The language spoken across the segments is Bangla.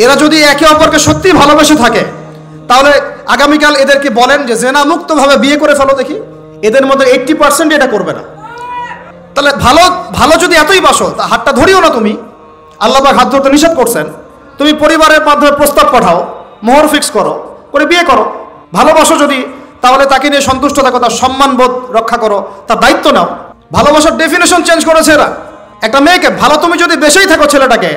এরা যদি একে অপরকে সত্যি ভালোবেসে থাকে তাহলে আগামীকাল এদেরকে বলেন যে জেনা মুক্তভাবে বিয়ে করে ফেলো দেখি, এদের মধ্যে 80% এটা করবে না। তাহলে ভালো ভালো যদি এতই বাসো তা হাতটা ধরিও না তুমি, আল্লাহ পাক হাত ধরতে নিষেধ করছেন। তুমি পরিবারের মাধ্যমে প্রস্তাব পাঠাও, মোহর ফিক্স করো, করে বিয়ে করো। ভালোবাসো যদি তাহলে তাকে নিয়ে সন্তুষ্ট থাকো, তার সম্মানবোধ রক্ষা করো, তার দায়িত্ব নাও। ভালোবাসার ডেফিনেশন চেঞ্জ করেছে এরা। একটা মেয়েকে ভালো তুমি যদি বেশেই থাকো ছেলেটাকে,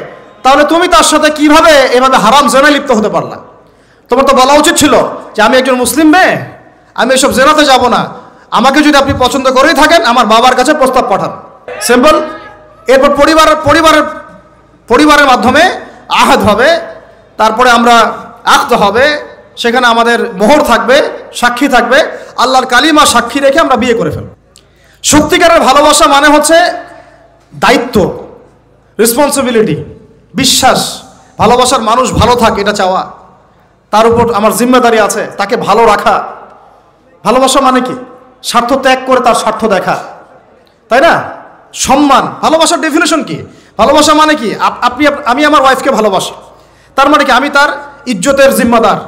তাহলে তুমি তার সাথে কিভাবে এভাবে হারাম জেনায় লিপ্ত হতে পারলা? তোমার তো বলা উচিত ছিল যে আমি একজন মুসলিম মেয়ে, আমি এসব জেনাতে যাব না, আমাকে যদি আপনি পছন্দ করেই থাকেন আমার বাবার কাছে প্রস্তাব পাঠান। সিম্পল। এরপর পরিবারের মাধ্যমে আহাদ হবে, তারপরে আমরা আক্ত হবে, সেখানে আমাদের মোহর থাকবে, সাক্ষী থাকবে, আল্লাহর কালিমা সাক্ষী রেখে আমরা বিয়ে করে ফেলব। সত্যিকারের ভালোবাসা মানে হচ্ছে দায়িত্ব, রেসপন্সিবিলিটি, বিশ্বাস। ভালোবাসার মানুষ ভালো থাকে এটা চাওয়া, তার উপর আমার জিম্মেদারি আছে, তাকে ভালো রাখা। ভালোবাসা মানে কি? স্বার্থ ত্যাগ করে তার স্বার্থ দেখা, তাই না? সম্মান। ভালোবাসার ডেফিনেশন কি? ভালোবাসা মানে কি? আমি আমার ওয়াইফকে ভালোবাসি, তার মানে কি আমি তার ইজ্জতের জিম্মাদার,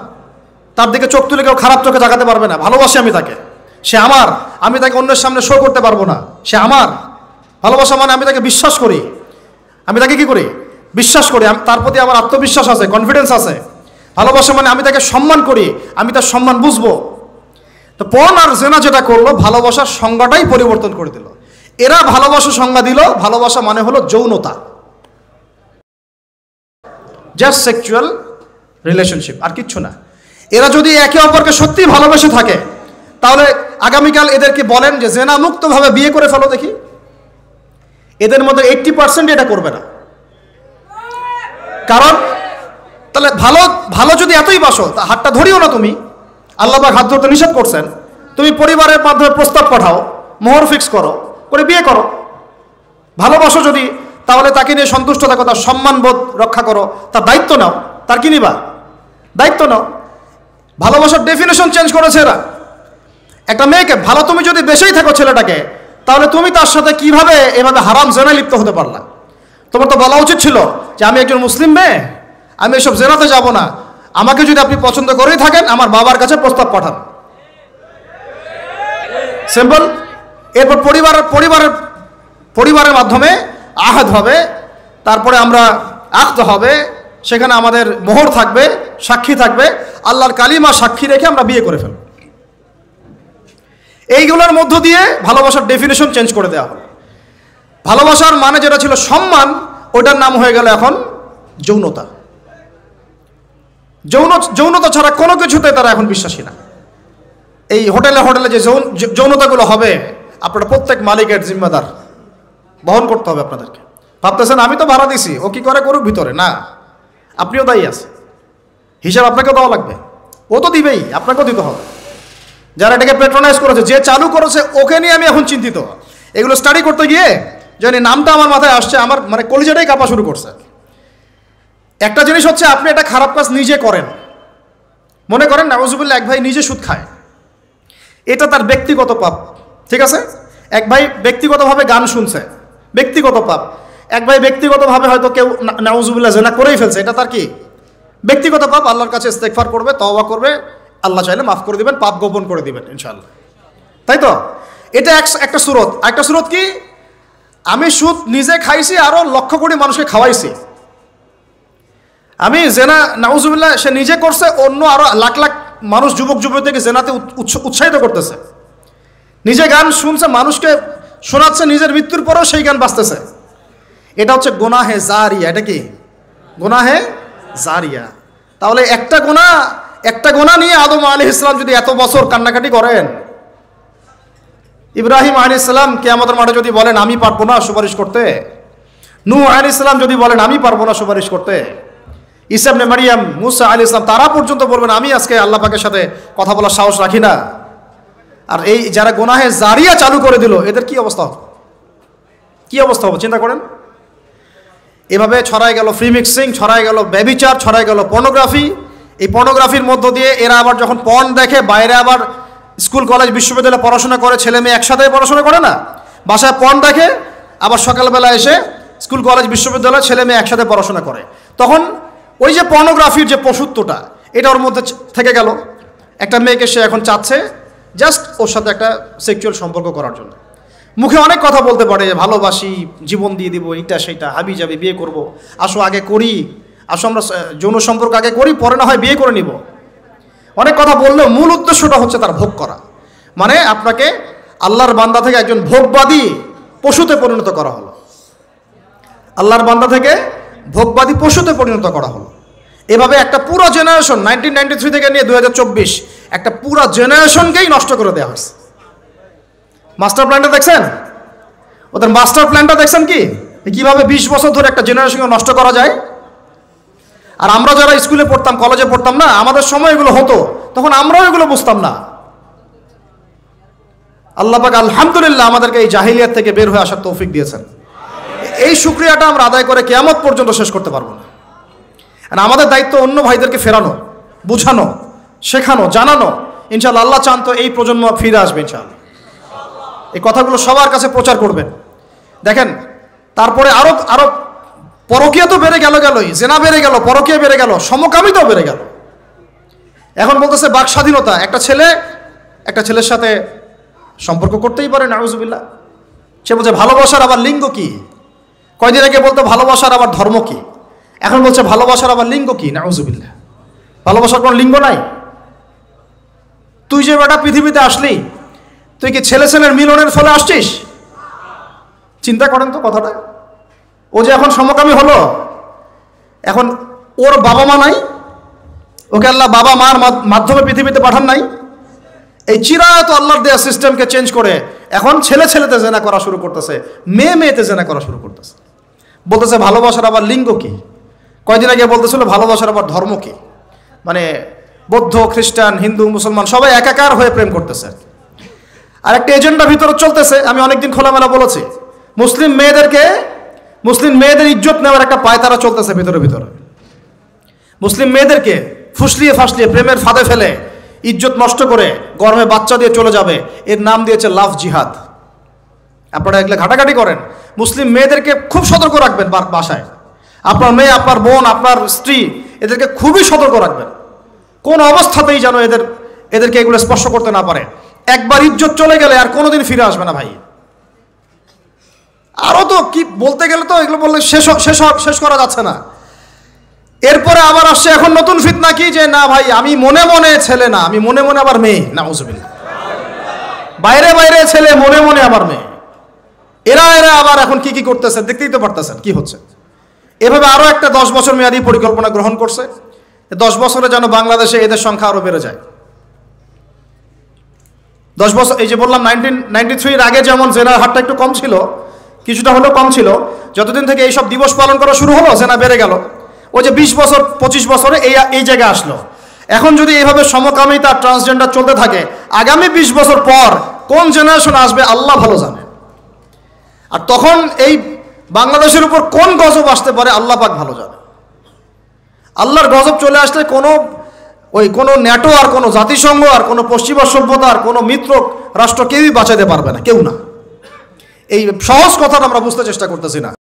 তার দিকে চোখ তুলে কেউ খারাপ চোখে তাকাতে পারবে না। ভালোবাসি আমি তাকে, সে আমার, আমি তাকে অন্যের সামনে শো করতে পারবো না, সে আমার। ভালোবাসা মানে আমি তাকে বিশ্বাস করি, আমি তাকে কি করি? বিশ্বাস করি, তার প্রতি আমার আত্মবিশ্বাস আছে, কনফিডেন্স আছে। ভালোবাসা মানে আমি তাকে সম্মান করি, আমি তার সম্মান বুঝবো। তো পর্ন আর জেনা যেটা করলো, ভালোবাসার সংজ্ঞাটাই পরিবর্তন করে দিল। এরা ভালোবাসার সংজ্ঞা দিল, ভালোবাসা মানে হলো যৌনতা, জাস্ট সেক্সুয়াল রিলেশনশিপ, আর কিচ্ছু না। এরা যদি একে অপরকে সত্যি ভালোবেসে থাকে তাহলে আগামীকাল এদেরকে বলেন যে জেনা মুক্তভাবে বিয়ে করে ফেলো দেখি, এদের মধ্যে 80% এটা করবে না। কারণ তাহলে ভালো যদি এতই বাসো তা হাতটা ধরিও না তুমি, আল্লাহ পাক হাত ধরতে নিষেধ করছেন। তুমি পরিবারের মাধ্যমে প্রস্তাব পাঠাও, মোহর ফিক্স করো, করে বিয়ে করো। ভালোবাসো যদি তাহলে তাকে নিয়ে সন্তুষ্ট থাকো, তার সম্মানবোধ রক্ষা করো, তার দায়িত্ব নাও। তার কি নিবা? দায়িত্ব নাও। ভালোবাসার ডেফিনেশন চেঞ্জ করেছে এরা। একটা মেয়েকে ভালো তুমি যদি বেশেই থাকো ছেলেটাকে, তাহলে তুমি তার সাথে কিভাবে এভাবে হারাম জেনায় লিপ্ত হতে পারলা? তোমার তো বলা উচিত ছিল যে আমি একজন মুসলিম মেয়ে, আমি এসব জেনাতে যাব না, আমাকে যদি আপনি পছন্দ করেই থাকেন আমার বাবার কাছে প্রস্তাব পাঠান। সিম্পল। এরপর পরিবারের মাধ্যমে আহাদ হবে, তারপরে আমরা আক্ত হবে, সেখানে আমাদের মোহর থাকবে, সাক্ষী থাকবে, আল্লাহর কালিমা সাক্ষী রেখে আমরা বিয়ে করে ফেলব। এইগুলোর মধ্য দিয়ে ভালোবাসার ডেফিনেশন চেঞ্জ করে দেওয়া হলো। ভালোবাসার মানে যেটা ছিল সম্মান, ওইটার নাম হয়ে গেল এখন যৌনতা। যৌনতা ছাড়া কোনো কিছুতে তারা এখন বিশ্বাসী না। এই হোটেলে যে যৌনতাগুলো হবে, আপনারা প্রত্যেক মালিকের জিম্মেদার, বহন করতে হবে আপনাদেরকে। ভাবতেছেন আমি তো ভাড়া দিছি, ও কি করে করুক ভিতরে, না, আপনিও দায়ী আছেন, হিসাব আপনাকেও দেওয়া লাগবে। ও তো দিবেই, আপনাকেও দিতে হবে। যারা এটাকে প্যাট্রোনাইজ করেছে, যে চালু করেছে, ওকে নিয়ে আমি এখন চিন্তিত। এগুলো স্টাডি করতে গিয়ে জানি নামটা আমার মাথায় আসছে, আমার মানে কলিজাটাই কাঁপা শুরু করছে। একটা জিনিস হচ্ছে আপনি একটা খারাপ কাজ নিজে করেন, মনে করেন নাউজুবিল্লাহ এক ভাই নিজে সুদ খায়, এটা তার ব্যক্তিগত পাপ, ঠিক আছে? এক ভাই ব্যক্তিগতভাবে গান শুনছে, ব্যক্তিগত পাপ। এক ভাই ব্যক্তিগতভাবে হয়তো কেউ নাউজুবিল্লাহ জেনা করেই ফেলছে, এটা তার কি? ব্যক্তিগত পাপ। আল্লাহর কাছে ইস্তেগফার করবে, তওবা করবে, আল্লাহ চাইলে মাফ করে দিবেন, পাপ গোপন করে দিবেন ইনশাআল্লাহ, তাই তো? এটা একটা সুরত। একটা সুরত কি? আমি সুদ নিজে খাইছি, আরো লক্ষ কোটি মানুষকে খাওয়াইছি। আমি জেনা নাউজুবিল্লাহ সে নিজে করছে, অন্য আরো লাখ লাখ মানুষ, যুবক যুবতীকে জেনাতে উৎসাহিত করতেছে। নিজে গান শুনছে, মানুষকে শোনাচ্ছে, নিজের মৃত্যুর পরেও সেই গান বাজতেছে। এটা হচ্ছে গুনাহে জারিয়া। এটা কি? গুনাহে জারিয়া। তাহলে একটা গুনাহ নিয়ে আদম আলাইহিস সালাম যদি এত বছর কান্নাকাটি করেন, ইব্রাহিম আলাইহিস সালাম কিয়ামতের মাঠে যদি বলেন আমি পারবো না সুপারিশ করতে, নূহ আলাইহিস সালাম যদি বলেন আমি পারবো না সুপারিশ করতে, ঈসা ইবনে মারইয়াম, মুসা আলাইহিস সালাম তারা পর্যন্ত বলবেন আমি আজকে আল্লাহ পাকের সাথে কথা বলার সাহস রাখি না। আর এই যারা গুনাহে জারিয়া চালু করে দিল, এদের কি অবস্থা হবে? কি অবস্থা হবে চিন্তা করেন। এভাবে ছড়ায় গেল ফ্রি মিক্সিং, ছড়ায় গেল ব্যভিচার, ছড়ায় গেল পর্নোগ্রাফি। এই পর্নোগ্রাফির মধ্য দিয়ে এরা আবার যখন পর্ন দেখে, বাইরে আবার স্কুল কলেজ বিশ্ববিদ্যালয়ে পড়াশোনা করে, ছেলে মেয়ে একসাথে পড়াশোনা করে না, বাসায় পর্ন দেখে, আবার সকালবেলা এসে স্কুল কলেজ বিশ্ববিদ্যালয়ে ছেলে মেয়ে একসাথে পড়াশোনা করে। তখন ওই যে পর্নোগ্রাফির যে পশুত্বটা এটা ওর মধ্যে থেকে গেল। একটা মেয়েকে সে এখন চাচ্ছে জাস্ট ওর সাথে একটা সেক্সুয়াল সম্পর্ক করার জন্য। মুখে অনেক কথা বলতে পারে, ভালোবাসি, জীবন দিয়ে দিব, এইটা সেইটা, হাবি যাবি, বিয়ে করব, আসো আগে করি, আসো আমরা যৌন সম্পর্ক আগে করি, পরে না হয় বিয়ে করে নিব। অনেক কথা বললেও মূল উদ্দেশ্যটা হচ্ছে তার ভোগ করা। মানে আপনাকে আল্লাহর বান্দা থেকে একজন ভোগবাদী পশুতে পরিণত করা হলো। আল্লাহর বান্দা থেকে ভোগবাদী পশুতে পরিণত করা হলো। এভাবে একটা পুরো জেনারেশন 1993 থেকে নিয়ে 2024 একটা পুরো জেনারেশনকেই নষ্ট করে দেওয়া হয়েছে। মাস্টার প্ল্যানটা দেখছেন? ওদের মাস্টার প্ল্যানটা দেখছেন কি কিভাবে 20 বছর ধরে একটা জেনারেশনকে নষ্ট করা যায়। আর আমরা যারা স্কুলে পড়তাম, কলেজে পড়তাম না, আমাদের সময় এগুলো হতো, তখন আমরাও এগুলো বুঝতাম না। আল্লাহ পাক আলহামদুলিল্লাহ আমাদেরকে এই জাহিলিয়াত থেকে বের হয়ে আসার তৌফিক দিয়েছেন। এই শুকরিয়াটা আমরা আদায় করে কিয়ামত পর্যন্ত শেষ করতে পারবো না। আর আমাদের দায়িত্ব অন্য ভাইদেরকে ফেরানো, বুঝানো, শেখানো, জানানো। ইনশাআল্লাহ আল্লাহ চান তো এই প্রজন্ম ফিরে আসবে ইনশাআল্লাহ। এই কথাগুলো সবার কাছে প্রচার করবেন। দেখেন তারপরে আরো আরো পরকীয়া তো বেড়ে গেলই, জেনা বেড়ে গেল, পরকীয়া বেড়ে গেল, সমকামিতাও বেড়ে গেল। এখন বলতেছে বাক স্বাধীনতা, একটা ছেলের সাথে সম্পর্ক করতেই পারে, নাউজুবিল্লাহ। সে বলছে ভালোবাসার আবার লিঙ্গ কি? কয়দিন আগে বলতো ভালোবাসার আবার ধর্ম কি, এখন বলছে ভালোবাসার আবার লিঙ্গ কি? নাউজুবিল্লাহ। ভালোবাসার কোনো লিঙ্গ নাই। তুই যে বেটা পৃথিবীতে আসলি, তুই কি ছেলে ছেলের মিলনের ফলে আসছিস? চিন্তা করেন তো কথাটা। ও যে এখন সমকামী হলো, এখন ওর বাবা মা নাই, ওকে আল্লাহ বাবা মার মাধ্যমে পৃথিবীতে পাঠান নাই। এই চিরায়ত আল্লাহর দেয়া সিস্টেমকে চেঞ্জ করে এখন ছেলেতে জেনা করা শুরু করতেছে, মেয়েতে জেনা করা শুরু করতেছে। বলতেছে ভালোবাসার আবার লিঙ্গ কি? কয়দিন আগে বলতেছিল ভালোবাসার আবার ধর্ম কি? মানে বৌদ্ধ, খ্রিস্টান, হিন্দু, মুসলমান সবাই একাকার হয়ে প্রেম করতেছে। আর একটা এজেন্ডা ভিতরে চলতেছে, আমি অনেকদিন খোলামেলা বলেছি, মুসলিম মেয়েদের ইজ্জত নেওয়ার একটা পায়তারা চলতেছে ভিতরে। মুসলিম মেয়েদেরকে ফুসলিয়ে ফাসলিয়ে প্রেমের ফাঁদে ফেলে ইজ্জত নষ্ট করে গর্ভে বাচ্চা দিয়ে চলে যাবে, এর নাম দিয়েছে লাভ জিহাদ। আপনারা এগুলো ঘাটাঘাটি করেন। মুসলিম মেয়েদেরকে খুব সতর্ক রাখবেন বাসায়। আপনার মেয়ে, আপনার বোন, আপনার স্ত্রী, এদেরকে খুবই সতর্ক রাখবেন। কোন অবস্থাতেই যেন এদেরকে এগুলো স্পর্শ করতে না পারে। একবার ইজ্জত চলে গেলে আর কোনোদিন ফিরে আসবে না ভাই। আরো তো কি বলতে গেলে তো এগুলো বললে শেষ করা যাচ্ছে না। এরপরে আবার আসছে এখন নতুন ফিতনা কি, যে না ভাই আমি মনে মনে ছেলে না, আমি মনে মনে আবার মেয়ে। নাউজুবিল্লাহ। বাইরে ছেলে, মনে মনে আবার মেয়ে। এরা আবার এখন কি করতেছে দেখতেই তো পারতেছেন কি হচ্ছে। এভাবে আরো একটা 10 বছর মেয়াদী পরিকল্পনা গ্রহণ করছে। 10 বছরে যেন বাংলাদেশে এদের সংখ্যা আরো বেড়ে যায়। 10 বছর, এই যে বললাম 1993 আগে যেমন জেনার হারটা একটু কম ছিল, কিছুটা হলেও কম ছিল, যতদিন থেকে এইসব দিবস পালন করা শুরু হলো জেনা বেড়ে গেল। ওই যে 20 বছর 25 বছরে এই জায়গায় আসলো। এখন যদি এইভাবে সমকামিতা, ট্রান্সজেন্ডার চলতে থাকে, আগামী 20 বছর পর কোন জেনারেশন আসবে আল্লাহ ভালো জানে। আর তখন এই বাংলাদেশের উপর কোন গজব আসতে পারে আল্লাহ পাক ভালো জানে। আল্লাহর গজব চলে আসলে কোনো ন্যাটো আর কোনো জাতিসংঘ আর কোনো পশ্চিমা সভ্যতা আর কোনো মিত্র রাষ্ট্র কেউই বাঁচাতে পারবে না, কেউ না। এই সহজ কথাটা আমরা বুঝতে চেষ্টা করতেছি না।